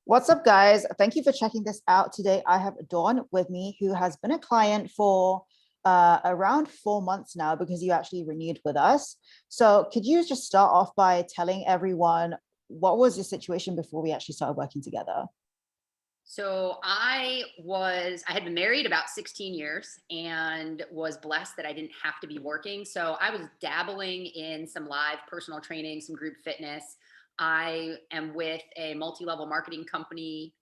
What's up, guys? Thank you for checking this out. Today, I have Dawn with me, who has been a client for around 4 months now because you actually renewed with us. So could you just start off by telling everyone what was your situation before we actually started working together? So I had been married about 16 years and was blessed that I didn't have to be working. So I was dabbling in some live personal training, some group fitness. I am with a multi-level marketing company.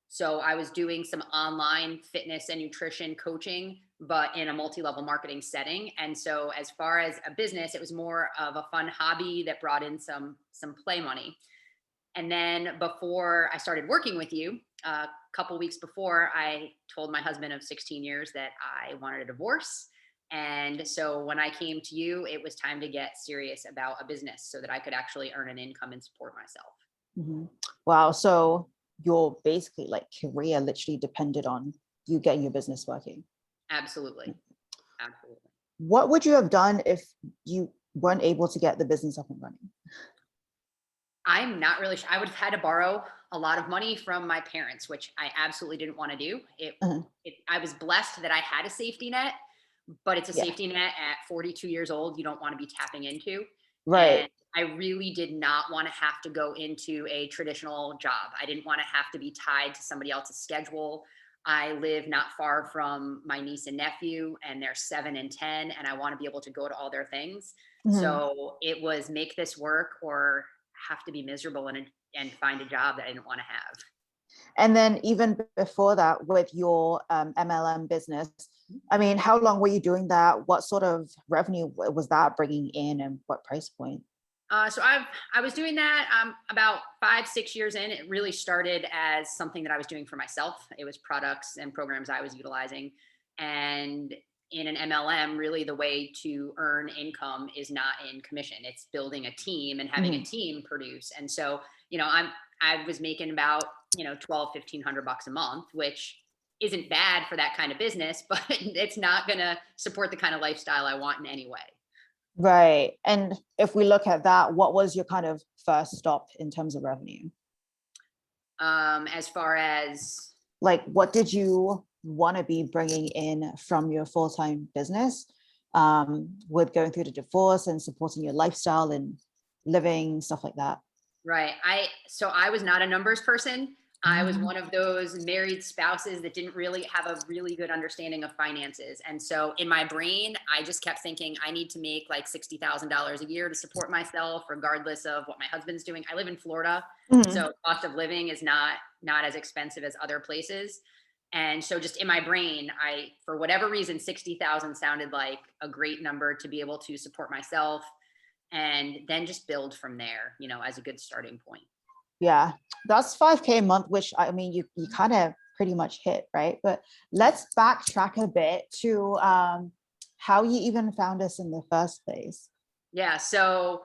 So I was doing some online fitness and nutrition coaching, but in a multi-level marketing setting. And so as far as a business, it was more of a fun hobby that brought in some play money. And then before I started working with you, a couple weeks before, I told my husband of 16 years that I wanted a divorce. And so when I came to you, it was time to get serious about a business so that I could actually earn an income and support myself. Mhm. Wow. So your basically like career literally depended on you getting your business working. Absolutely. Absolutely. What would you have done if you weren't able to get the business up and running? I'm not really sure. I would have had to borrow a lot of money from my parents, which I absolutely didn't want to do. Uh-huh. I was blessed that I had a safety net, but it's a Yeah. safety net at 42 years old you don't want to be tapping into. Right. And I really did not want to have to go into a traditional job. I didn't want to have to be tied to somebody else's schedule. I live not far from my niece and nephew, and they're 7 and 10, and I want to be able to go to all their things. Mhm. So it was make this work or have to be miserable and find a job that I didn't want to have. And then even before that, with your MLM business, I mean, how long were you doing that? What sort of revenue was that bringing in, and what price point? I was doing that about 5 6 years in. It really started as something that I was doing for myself. It was products and programs I was utilizing, and in an MLM, really the way to earn income is not in commission. It's building a team and having a Mhm. team produce. And so, I was making about 12 1,500 bucks a month, which isn't bad for that kind of business, but it's not going to support the kind of lifestyle I want in any way. Right. And if we look at that, what was your kind of first stop in terms of revenue? As far as Like, what did you want to be bringing in from your full-time business, with going through the divorce and supporting your lifestyle and living, stuff like that? Right. I was not a numbers person. I was Mhm. one of those married spouses that didn't really have a really good understanding of finances. And so in my brain, I just kept thinking I need to make like $60,000 a year to support myself, regardless of what my husband's doing. I live in Florida, Mhm. so cost of living is not as expensive as other places. And so just in my brain, for whatever reason, 60,000 sounded like a great number to be able to support myself and then just build from there, as a good starting point. Yeah, that's 5K a month, which I mean, you kind of pretty much hit, right? But let's backtrack a bit to how you even found us in the first place. Yeah. So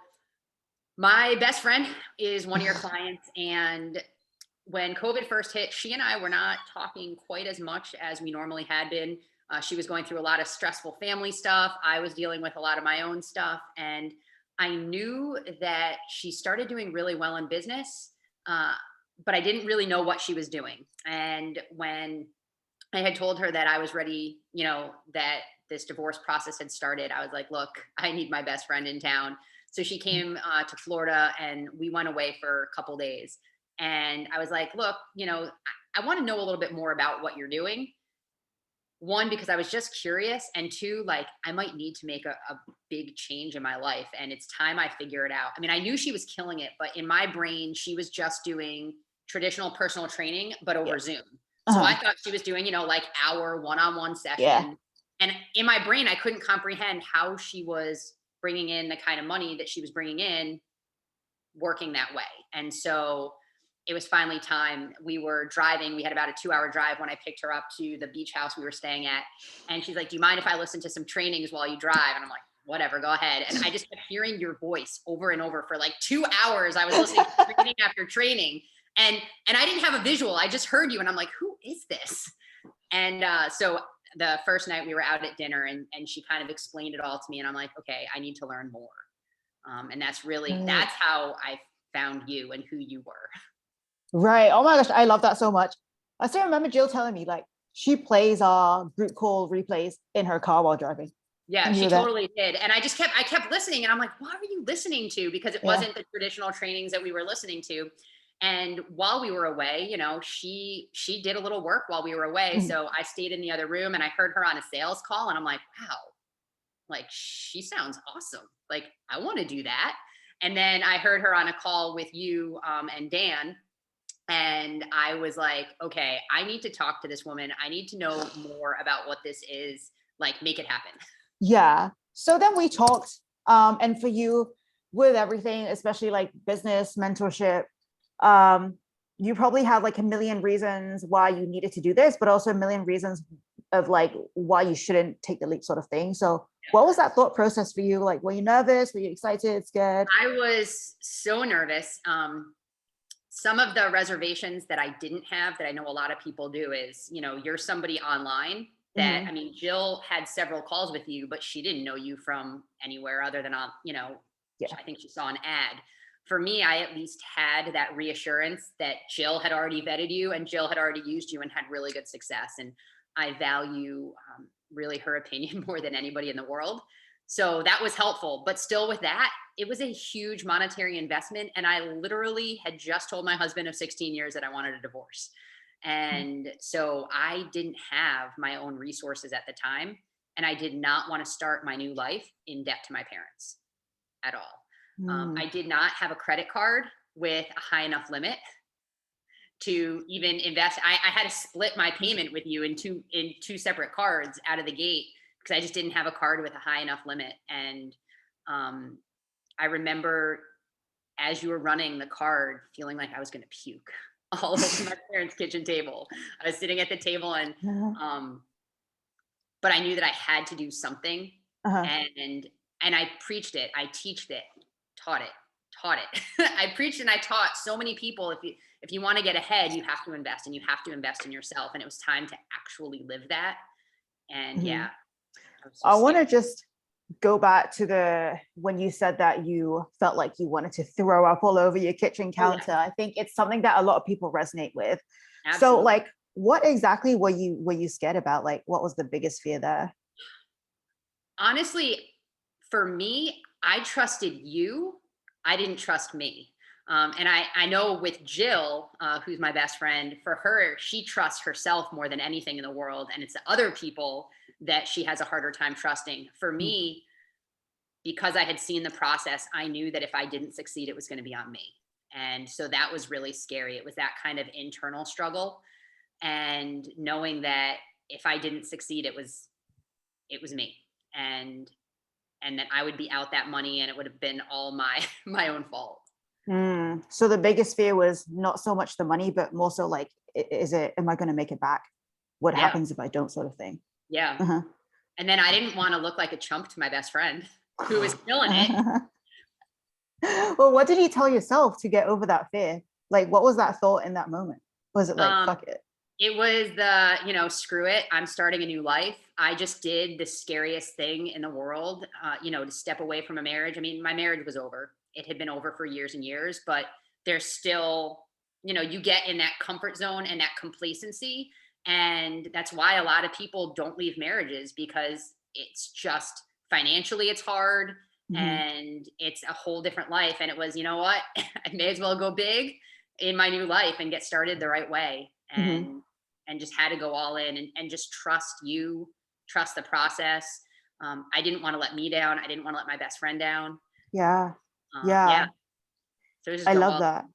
my best friend is one of your clients. And when COVID first hit, she and I were not talking quite as much as we normally had been. She was going through a lot of stressful family stuff. I was dealing with a lot of my own stuff. And I knew that she started doing really well in business, uh, but I didn't really know what she was doing. And when I had told her that I was ready, that this divorce process had started, I was like, look, I need my best friend in town. So she came to Florida and we went away for a couple days. And I was like, look, I want to know a little bit more about what you're doing. One, because I was just curious. And two, like I might need to make a big change in my life. And it's time I figure it out. I mean, I knew she was killing it, but in my brain, she was just doing traditional personal training, but Yeah. over Zoom. So I Uh-huh. thought she was doing, like hour one-on-one Yeah. session. And in my brain, I couldn't comprehend how she was bringing in the kind of money that she was bringing in working that way. And so it was finally time. We were driving. We had about a 2 hour drive when I picked her up to the beach house we were staying at. And she's like, do you mind if I listen to some trainings while you drive? And I'm like, whatever, go ahead. And I just kept hearing your voice over and over for like 2 hours. I was listening to training after training. And I didn't have a visual. I just heard you. And I'm like, who is this? And so the first night we were out at dinner and she kind of explained it all to me. And I'm like, okay, I need to learn more. And Right. that's how I found you and who you were. Right. Oh my gosh, I love that so much. I still remember Jill telling me like she plays group call replays in her car while driving. Yeah, And you she were there. totally did. And I kept listening and I'm like, what are you listening to? Because it Yeah. wasn't the traditional trainings that we were listening to. And while we were away, you know, she did a little work while we were away. Mhm. So I stayed in the other room and I heard her on a sales call and I'm like, wow, like she sounds awesome. Like I want to do that. And then I heard her on a call with you and Dan. And I was like, okay, I need to talk to this woman. I need to know more about what this is. Like, make it happen. Yeah. So then we talked, and for you, with everything, especially like business mentorship, um, you probably had like a million reasons why you needed to do this, but also a million reasons of like why you shouldn't take the leap, sort of thing. So what was that thought process for you? Like, were you nervous? Were you excited, scared? I was so nervous. Some of the reservations that I didn't have that I know a lot of people do is, you know, you're somebody online that, Hmm. I mean, Jill had several calls with you, but she didn't know you from anywhere other than on, you know, Yeah. I think she saw an ad. For me, I at least had that reassurance that Jill had already vetted you and Jill had already used you and had really good success. And I value really her opinion more than anybody in the world. So that was helpful. But still, with that, it was a huge monetary investment. And I literally had just told my husband of 16 years that I wanted a divorce. And so I didn't have my own resources at the time. And I did not want to start my new life in debt to my parents at all. Mm. I did not have a credit card with a high enough limit to even invest. I had to split my payment with you in two separate cards out of the gate because I just didn't have a card with a high enough limit. And um, I remember as you were running the card, feeling like I was going to puke all over my parents' kitchen table. I was sitting at the table and, um, but I knew that I had to do something, Uh-huh. and I preached it, I teached it, taught it, taught it. I preached and I taught so many people. If you want to get ahead, you have to invest, and you have to invest in yourself. And it was time to actually live that. And yeah, Mhm. I was so I want scared. to just go back to the when you said that you felt like you wanted to throw up all over your kitchen Oh yeah, counter. I think it's something that a lot of people resonate with. So absolutely. like what exactly were you scared about? Like what was the biggest fear there? Honestly, for me, I trusted you. I didn't trust me. And I know with Jill, who's my best friend, for her, she trusts herself more than anything in the world. And it's the other people that she has a harder time trusting. For Mm. me, because I had seen the process, I knew that if I didn't succeed, it was going to be on me. And so that was really scary. It was that kind of internal struggle. And knowing that if I didn't succeed, it was me. And that I would be out that money and it would have been all my my own fault. Mm. So the biggest fear was not so much the money, but more so like, is it, am I going to make it back? What Yeah, happens if I don't, sort of thing? yeah. Uh-huh. And then I didn't want to look like a chump to my best friend who was killing it. Well, what did you tell yourself to get over that fear? Like, what was that thought in that moment? Was it like, Um, fuck it? it was the, screw it. I'm starting a new life. I just did the scariest thing in the world, to step away from a marriage. I mean, my marriage was over. It had been over for years and years, but there's still, you get in that comfort zone and that complacency. And that's why a lot of people don't leave marriages because it's just financially, it's hard Mhm. and it's a whole different life. And it was, you know what? I may as well go big in my new life and get started the right way. Mhm. And just had to go all in and just trust you, trust the process. I didn't want to let me down. I didn't want to let my best friend down. Yeah. Yeah. Yeah. So just I go love all that.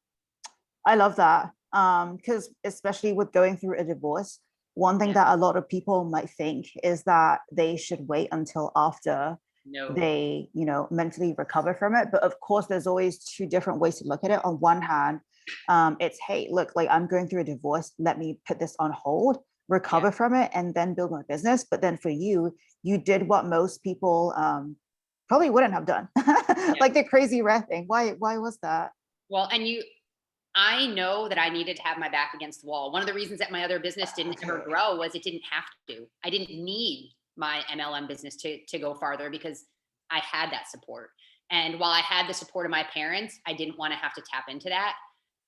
I love that. Because especially with going through a divorce, one thing yeah. that a lot of people might think is that they should wait until after No. they, mentally recover from it. But of course, there's always two different ways to look at it. On one hand, it's, hey, look, like I'm going through a divorce. Let me put this on hold, Yeah. recover from it, and then build my business. But then for you, you did what most people probably wouldn't have done, Yeah. like the crazy rare thing. Why was that? Well, I know that I needed to have my back against the wall. One of the reasons that my other business didn't ever Okay. grow was it didn't have to. I didn't need my MLM business to go farther because I had that support. And while I had the support of my parents, I didn't want to have to tap into that.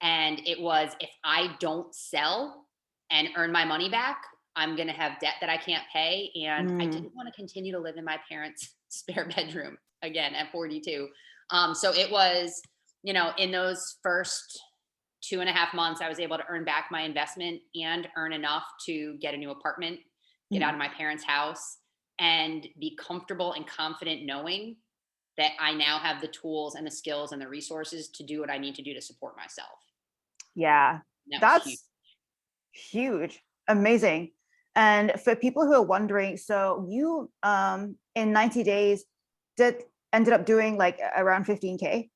And it was, if I don't sell and earn my money back, I'm going to have debt that I can't pay. And I Mm, didn't want to continue to live in my parents' spare bedroom again at 42. So it was, in those first 2.5 months, I was able to earn back my investment and earn enough to get a new apartment, get out mm. of my parents' house, and be comfortable and confident knowing that I now have the tools and the skills and the resources to do what I need to do to support myself. Yeah, And that was huge. that's huge. Amazing. And for people who are wondering, so you in 90 days did ended up doing like around 15K?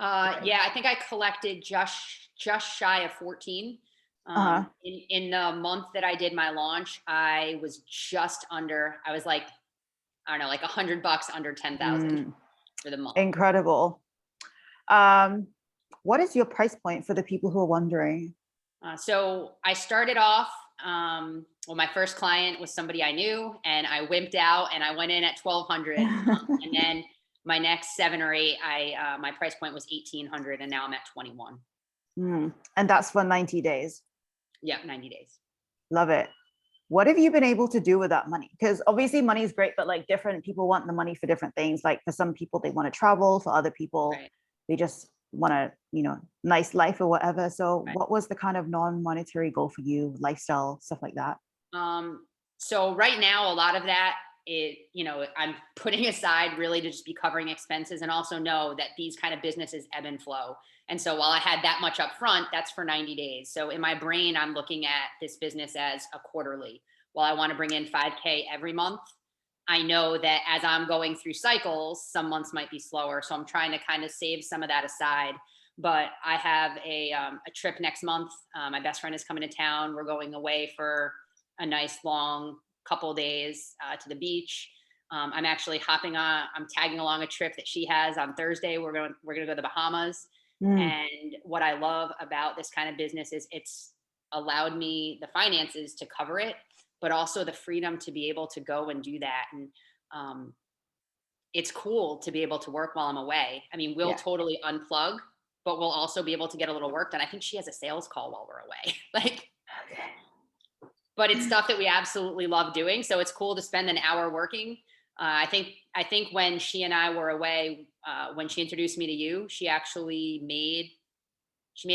Yeah, I think I collected just shy of 14. Uh-huh. In the month that I did my launch, I was just under. I was like, I don't know, like $100 under 10,000 Mm, for the month. incredible. Um, what is your price point for the people who are wondering? So I started off. Well, my first client was somebody I knew, and I wimped out, and I went in at 1,200, and then my next 7 or 8, my price point was 1,800, and now I'm at 21. Mm, and that's for 90 days. Yeah, 90 days. Love it. What have you been able to do with that money? Because obviously money is great, but like different people want the money for different things. Like for some people, they want to travel. For other people, Right. they just want a, nice life or whatever. So Right. what was the kind of non-monetary goal for you, lifestyle, stuff like that? So right now, a lot of that I'm putting aside really to just be covering expenses, and also know that these kind of businesses ebb and flow. And so while I had that much up front, that's for 90 days. So in my brain, I'm looking at this business as a quarterly. While I want to bring in 5K every month, I know that as I'm going through cycles, some months might be slower. So I'm trying to kind of save some of that aside. But I have a trip next month. My best friend is coming to town. We're going away for a nice long couple days to the beach. I'm actually I'm tagging along a trip that she has on Thursday. We're going to go to the Bahamas. Mm, And what I love about this kind of business is it's allowed me the finances to cover it, but also the freedom to be able to go and do that. And um, it's cool to be able to work while I'm away. I mean, we'll yeah. totally unplug, but we'll also be able to get a little work done. I think she has a sales call while we're away. But it's stuff that we absolutely love doing. So it's cool to spend an hour working. I think when she and I were away, when she introduced me to you, she made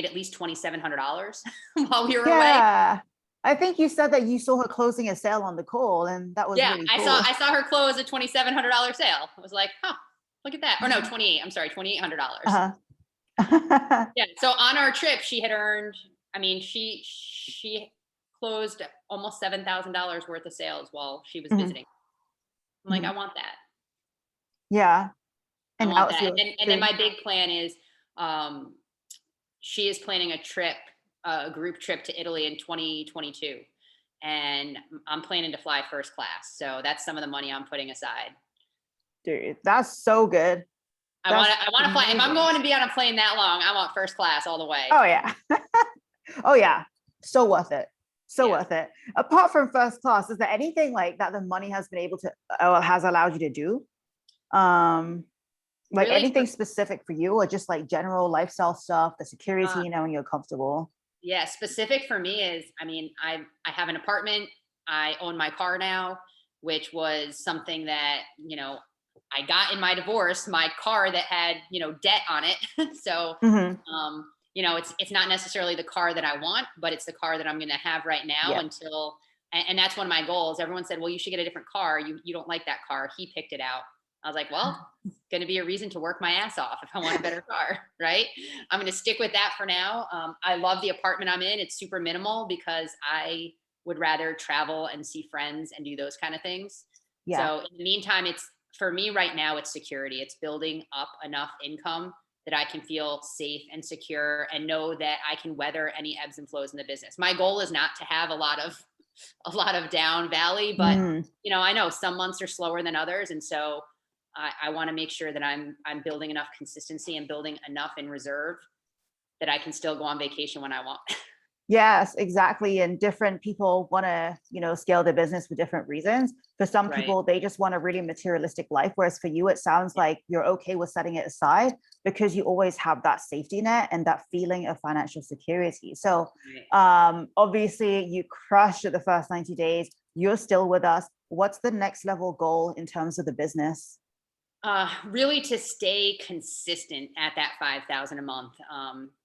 at least $2,700 while we were away. Yeah. I think you said that you saw her closing a sale on the call, and that was Yeah, really I saw cool. I saw her close a $2,700 sale. I was like, huh, look at that. Or no, 28. I'm sorry, $2,800. Uh-huh. Yeah. So on our trip, she had earned. I mean, she closed almost $7,000 worth of sales while she was Mhm, visiting. I'm like, I mhm. want that. Yeah. I And want now it's that. yours And then too. my big plan is, um, she is planning a trip, a group trip to Italy in 2022, and I'm planning to fly first class. So that's some of the money I'm putting aside. Dude, that's so good. I want That's to. I want to fly. If I'm amazing. going to be on a plane that long, I want first class all the way. Oh yeah. Oh yeah. So worth it. So Yeah. worth it. Apart from first class, is there anything like that the money has been able to or has allowed you to do? Like Really. anything specific for you or just like general lifestyle stuff, the security, Uh, when you're comfortable. yeah. Specific for me is, I mean, I have an apartment. I own my car now, which was something that I got in my divorce. My car that had debt on it. So Hmm. it's not necessarily the car that I want, but it's the car that I'm going to have right now Yep. until. And that's one of my goals. Everyone said, well, you should get a different car. You don't like that car. He picked it out. I was like, well, it's going to be a reason to work my ass off if I want a better car, right? I'm going to stick with that for now. I love the apartment I'm in. It's super minimal because I would rather travel and see friends and do those kind of things. Yeah. So in the meantime, it's for me right now, it's security. It's building up enough income that I can feel safe and secure and know that I can weather any ebbs and flows in the business. My goal is not to have a lot of down valley, but Mm, I know some months are slower than others. And so I want to make sure that I'm building enough consistency and building enough in reserve that I can still go on vacation when I want. Yes, exactly. And different people want to, scale their business for different reasons. For some Right. people, they just want a really materialistic life. Whereas for you, it sounds like you're okay with setting it aside because you always have that safety net and that feeling of financial security. So Right. obviously you crushed the first 90 days. You're still with us. What's the next level goal in terms of the business? Really to stay consistent at that 5,000 a month.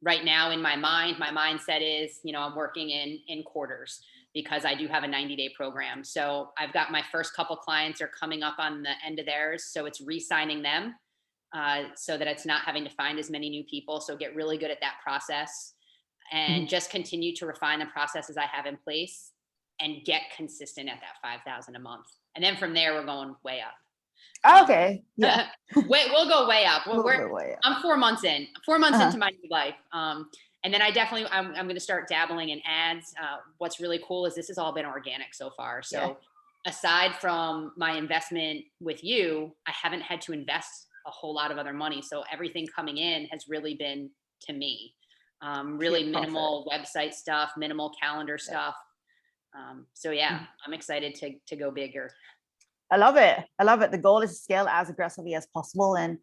Right now in my mindset is, I'm working in quarters because I do have a 90-day program. So I've got my first couple clients are coming up on the end of theirs. So it's re-signing them so that it's not having to find as many new people. So get really good at that process and Mhm. just continue to refine the processes I have in place and get consistent at that 5,000 a month. And then from there, we're going way up. Okay. Yeah. We'll go way up. A little bit way. I'm 4 months in, 4 months Uh-huh. into my new life. And then I'm going to start dabbling in ads. What's really cool is this has all been organic so far. Yeah. So aside from my investment with you, I haven't had to invest a whole lot of other money. So everything coming in has really been to me. Pure Really profit. minimal website stuff, minimal calendar Yeah. stuff. So yeah, Mhm. I'm excited to go bigger. I love it. I love it. The goal is to scale as aggressively as possible. And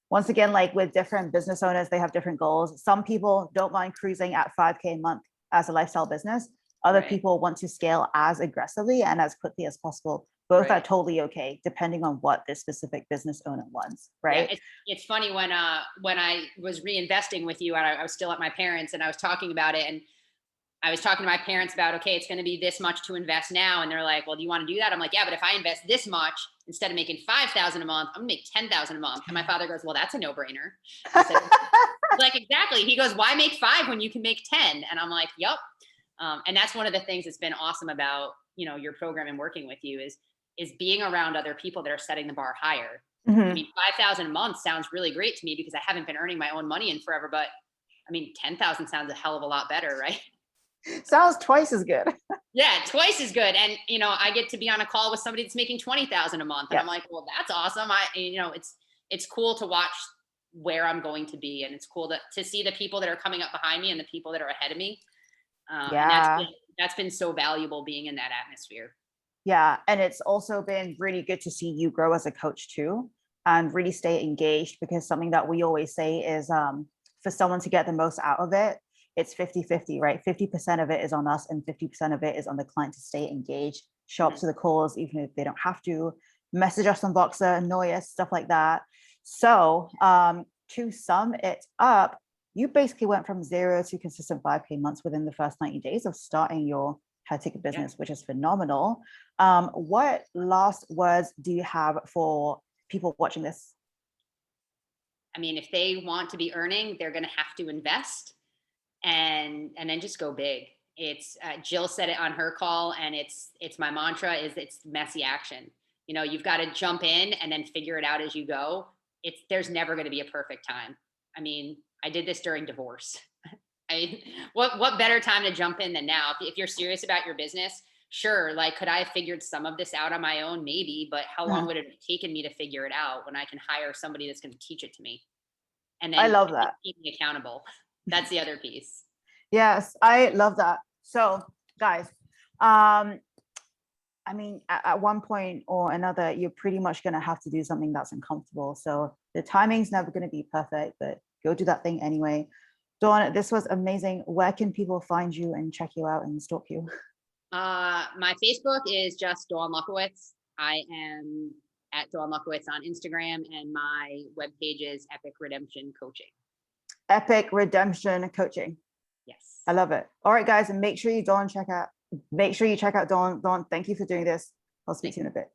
once again, like with different business owners, they have different goals. Some people don't mind cruising at 5K a month as a lifestyle business. Other Right. people want to scale as aggressively and as quickly as possible. Both are Right. totally okay, depending on what this specific business owner wants, Yeah, right? it's funny when I was reinvesting with you and I was still at my parents and I was talking about it and I was talking to my parents about, okay, it's going to be this much to invest now. And they're like, well, do you want to do that? I'm like, yeah, but if I invest this much, instead of making 5,000 a month, I'm gonna make 10,000 a month. And my father goes, well, that's a no brainer. I said, like, exactly. He goes, why make five when you can make 10? And I'm like, yep. And that's one of the things that's been awesome about, your program and working with you is being around other people that are setting the bar higher. I Mhm. mean, 5,000 a month sounds really great to me because I haven't been earning my own money in forever, but I mean, 10,000 sounds a hell of a lot better, right? Sounds twice as good. Yeah, twice as good. And I get to be on a call with somebody that's making 20,000 a month, and Yeah. I'm like, well, that's awesome. It's cool to watch where I'm going to be, and it's cool to see the people that are coming up behind me and the people that are ahead of me. And Yeah. that's been so valuable being in that atmosphere. Yeah. And it's also been really good to see you grow as a coach too and really stay engaged because something that we always say is for someone to get the most out of it, it's 50-50, right? 50% of it is on us and 50% of it is on the client to stay engaged, show up Mhm. to the calls, even if they don't have to, message us on Voxer, annoy us, stuff like that. So to sum it up, you basically went from 0 to consistent 5K months within the first 90 days of starting your high ticket Yeah. business, which is phenomenal. What last words do you have for people watching this? I mean, if they want to be earning, they're going to have to invest and then just go big. It's Jill said it on her call, and it's my mantra is it's messy action. You've got to jump in and then figure it out as you go. There's never going to be a perfect time. I mean, I did this during divorce. I mean, what better time to jump in than now? If you're serious about your business, sure. Like, could I have figured some of this out on my own? Maybe, but how long would it have taken me to figure it out when I can hire somebody that's going to teach it to me and I then love that. keep me accountable? That's the other piece. Yes, I love that. So, guys, um, I mean, at one point or another, you're pretty much going to have to do something that's uncomfortable. So the timing's never going to be perfect, but go do that thing anyway. Dawn, this was amazing. Where can people find you and check you out and stalk you? My Facebook is just Dawn Lukowitz. I am at Dawn Lukowitz on Instagram, and my webpage is Epic Redemption Coaching. Epic Redemption Coaching. Yes. I love it. All right, guys, and make sure you check out Dawn. Dawn, thank you for doing this. I'll speak Thank to you in a bit.